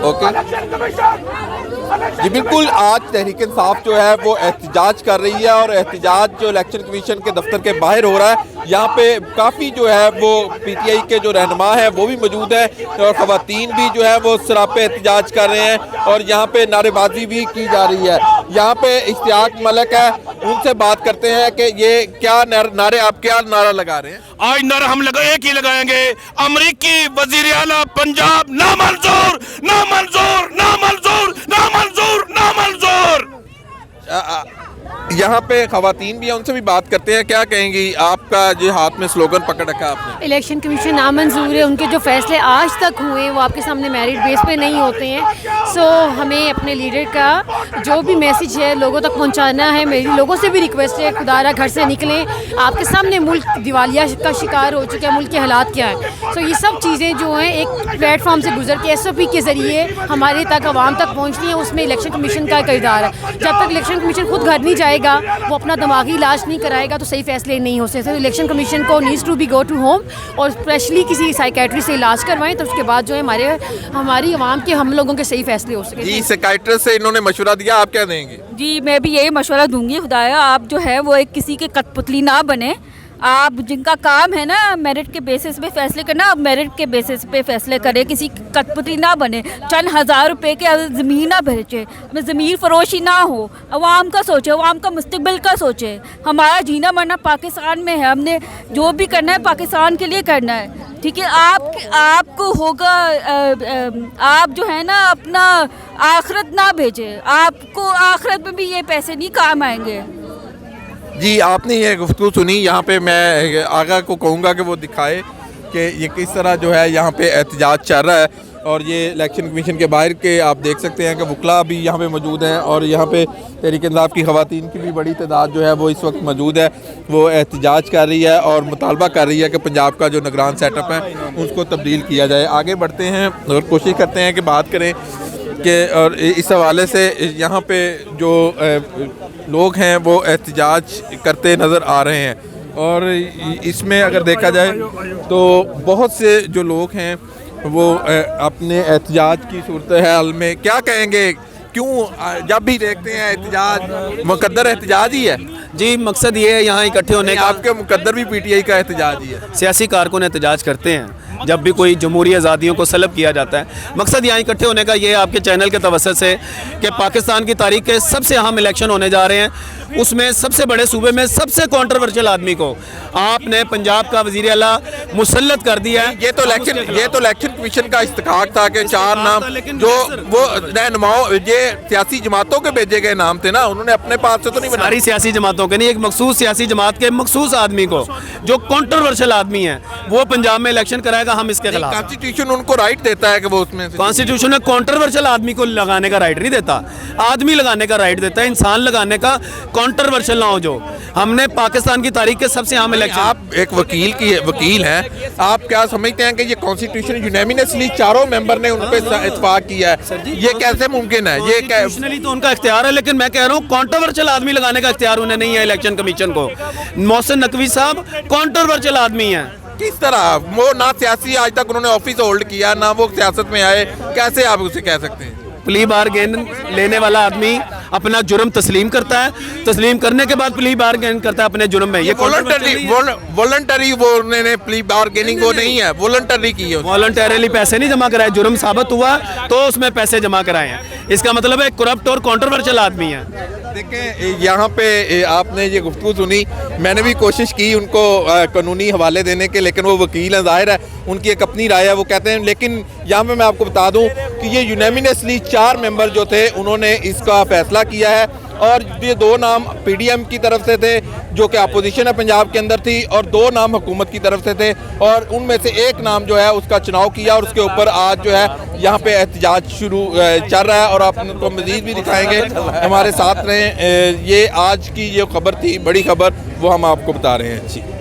Okay جی بالکل، آج تحریک انصاف جو ہے وہ احتجاج کر رہی ہے اور احتجاج جو الیکشن کمیشن کے دفتر کے باہر ہو رہا ہے. یہاں پہ کافی جو ہے وہ پی ٹی آئی کے جو رہنما ہیں وہ بھی موجود ہیں اور خواتین بھی جو ہے وہ سراپے احتجاج کر رہے ہیں اور یہاں پہ نعرے بازی بھی کی جا رہی ہے. یہاں پہ اشتیاق ملک ہے، ان سے بات کرتے ہیں کہ یہ کیا نعرے، آپ کیا نعرہ لگا رہے ہیں؟ آج نعرہ ہم ایک ہی لگائیں گے، امریکی وزیر اعلیٰ پنجاب نامنظور نامنظور نامنظور نامنظور نامنظور. یہاں پہ خواتین بھی ہیں، ان سے بھی بات کرتے ہیں. کیا کہیں گی؟ آپ کا جو ہاتھ میں سلوگن پکڑ رکھا آپ نے. الیکشن کمیشن نامنظور ہے، ان کے جو فیصلے آج تک ہوئے وہ آپ کے سامنے میرٹ بیس پہ نہیں ہوتے ہیں. سو ہمیں اپنے لیڈر کا جو بھی میسج ہے لوگوں تک پہنچانا ہے. میری لوگوں سے بھی ریکویسٹ ہے، خدا را گھر سے نکلیں. آپ کے سامنے ملک دیوالیہ کا شکار ہو چکا ہے، ملک کے حالات کیا ہے. سو یہ سب چیزیں جو ہیں ایک پلیٹ فارم سے گزر کے ایس او پی کے ذریعے ہمارے تک عوام تک پہنچتی ہیں. اس میں الیکشن کمیشن کا کردار ہے. جب تک الیکشن کمیشن خود گھر نہیں جائے گا، وہ اپنا دماغی علاج نہیں کرائے گا تو صحیح فیصلے نہیں ہو سکتے. الیکشن کمیشن کو needs to be go to home اور اسپیشلی کسی سائیکیٹری سے علاج کروائیں تو اس کے بعد جو ہے ہماری عوام کے ہم لوگوں کے صحیح فیصلے ہو سکیں. جی سائیکیٹرسٹ سے انہوں نے مشورہ دیا، آپ کیا دیں گے؟ جی میں بھی یہی مشورہ دوں گی، خدایا آپ جو ہے وہ ایک کسی کے کٹ پتلی نہ بنے. آپ جن کا کام ہے نا میرٹ کے بیسس پہ فیصلے کرنا، آپ میرٹ کے بیسس پہ فیصلے کریں. کسی کٹ پتلی نہ بنے، چند ہزار روپے کے زمین نہ بھیجے، زمین فروشی نہ ہو. عوام کا سوچے، عوام کا مستقبل کا سوچے. ہمارا جینا مرنا پاکستان میں ہے، ہم نے جو بھی کرنا ہے پاکستان کے لیے کرنا ہے. ٹھیک ہے، آپ کو ہوگا، آپ جو ہے نا اپنا آخرت نہ بھیجے، آپ کو آخرت میں بھی یہ پیسے نہیں کام آئیں گے. جی آپ نے یہ گفتگو سنی. یہاں پہ میں آغا کو کہوں گا کہ وہ دکھائے کہ یہ کس طرح جو ہے یہاں پہ احتجاج چل رہا ہے. اور یہ الیکشن کمیشن کے باہر کے آپ دیکھ سکتے ہیں کہ وکلاء بھی یہاں پہ موجود ہیں اور یہاں پہ تحریک انصاف کی خواتین کی بھی بڑی تعداد جو ہے وہ اس وقت موجود ہے. وہ احتجاج کر رہی ہے اور مطالبہ کر رہی ہے کہ پنجاب کا جو نگران سیٹ اپ ہے اس کو تبدیل کیا جائے. آگے بڑھتے ہیں اور کوشش کرتے ہیں کہ بات کریں کہ اور اس حوالے سے یہاں پہ جو لوگ ہیں وہ احتجاج کرتے نظر آ رہے ہیں. اور اس میں اگر دیکھا جائے تو بہت سے جو لوگ ہیں وہ اپنے احتجاج کی صورتحال میں کیا کہیں گے؟ کیوں جب بھی دیکھتے ہیں احتجاج مقدر احتجاج ہی ہے؟ جی مقصد یہ ہے یہاں اکٹھے ہونے کا. آپ کے مقدر بھی پی ٹی آئی کا احتجاج ہی ہے. سیاسی کارکن احتجاج کرتے ہیں جب بھی کوئی جمہوری آزادیوں کو سلب کیا جاتا ہے. مقصد یہاں اکٹھے ہونے کا یہ ہے آپ کے چینل کے توسط سے کہ پاکستان کی تاریخ کے سب سے اہم الیکشن ہونے جا رہے ہیں. اس میں سب سے بڑے صوبے میں سب سے کنٹروورشل آدمی کو آپ نے پنجاب کا وزیر اعلیٰ مسلط کر دیا ہے. یہ تو الیکشن کمیشن کا استحقاق تھا کہ 4 نام جو وہ رہنماؤں یہ سیاسی جماعتوں کے بھیجے گئے نام تھے نا، انہوں نے اپنے پاس سے تو نہیں بنا. ساری سیاسی جماعتوں کے نہیں، ایک مخصوص سیاسی جماعت کے مخصوص آدمی کو جو کنٹروورشل آدمی ہے وہ پنجاب میں الیکشن کرائے گا. ہم اس کے خلاف. کانسٹیٹیوشن ان کو رائٹ دیتا ہے کہ وہ اس میں کانسٹیٹیوشن میں کنٹروورشل آدمی کو لگانے کا رائٹ نہیں دیتا، آدمی لگانے کا رائٹ دیتا ہے، انسان لگانے کا. کنٹروورشل نہ ہو. جو ہم نے پاکستان کی تاریخ کے سب سے اہم الیکشن. آپ ایک وکیل ہیں، آپ کیا سمجھتے ہیں کہ یہ کانسٹیٹیوشن یونیمینسلی چاروں ممبر نے ان پہ اتفاق کیا ہے، یہ کیسے ممکن ہے؟ یہ کنسٹیٹیوشنلی تو ان کا اختیار ہے، لیکن میں کہہ رہا ہوں کنٹروورشل آدمی لگانے کا اختیار انہیں نہیں ہے الیکشن کمیشن کو. محسن نقوی صاحب کنٹروورشل آدمی ہیں. کس طرح؟ وہ نہ سیاسی آج تک انہوں نے آفس ہولڈ کیا، نہ وہ سیاست میں آئے، کیسے آپ اسے کہہ سکتے ہیں؟ پلی بارگین لینے والا آدمی اپنا جرم تسلیم کرتا ہے، تسلیم کرنے کے بعد پلی بارگین کرتا ہے اپنے جرم میں. یہ والنٹری وہ انہوں نے پلی بارگیننگ وہ نہیں ہے، والنٹری کی ہے. والنٹریلی پیسے نہیں جمع کرائے، جرم ثابت ہوا تو اس میں پیسے جمع کرائے ہیں. اس کا مطلب ہے کرپٹ اور کنٹروورشل آدمی ہے. دیکھیں یہاں پہ آپ نے یہ گفتگو سنی، میں نے بھی کوشش کی ان کو قانونی حوالے دینے کے، لیکن وہ وکیل ہیں، ظاہر ہے ان کی ایک اپنی رائے ہے وہ کہتے ہیں. لیکن یہاں پہ میں آپ کو بتا دوں کہ یہ یونیمینسلی 4 ممبر جو تھے انہوں نے اس کا فیصلہ کیا ہے. اور یہ 2 نام پی ڈی ایم کی طرف سے تھے جو کہ اپوزیشن ہے پنجاب کے اندر تھی، اور 2 نام حکومت کی طرف سے تھے، اور ان میں سے ایک نام جو ہے اس کا چناؤ کیا اور اس کے اوپر آج جو ہے یہاں پہ احتجاج شروع چل رہا ہے. اور آپ کو مزید بھی دکھائیں گے، ہمارے ساتھ رہیں. یہ آج کی یہ خبر تھی، بڑی خبر، وہ ہم آپ کو بتا رہے ہیں.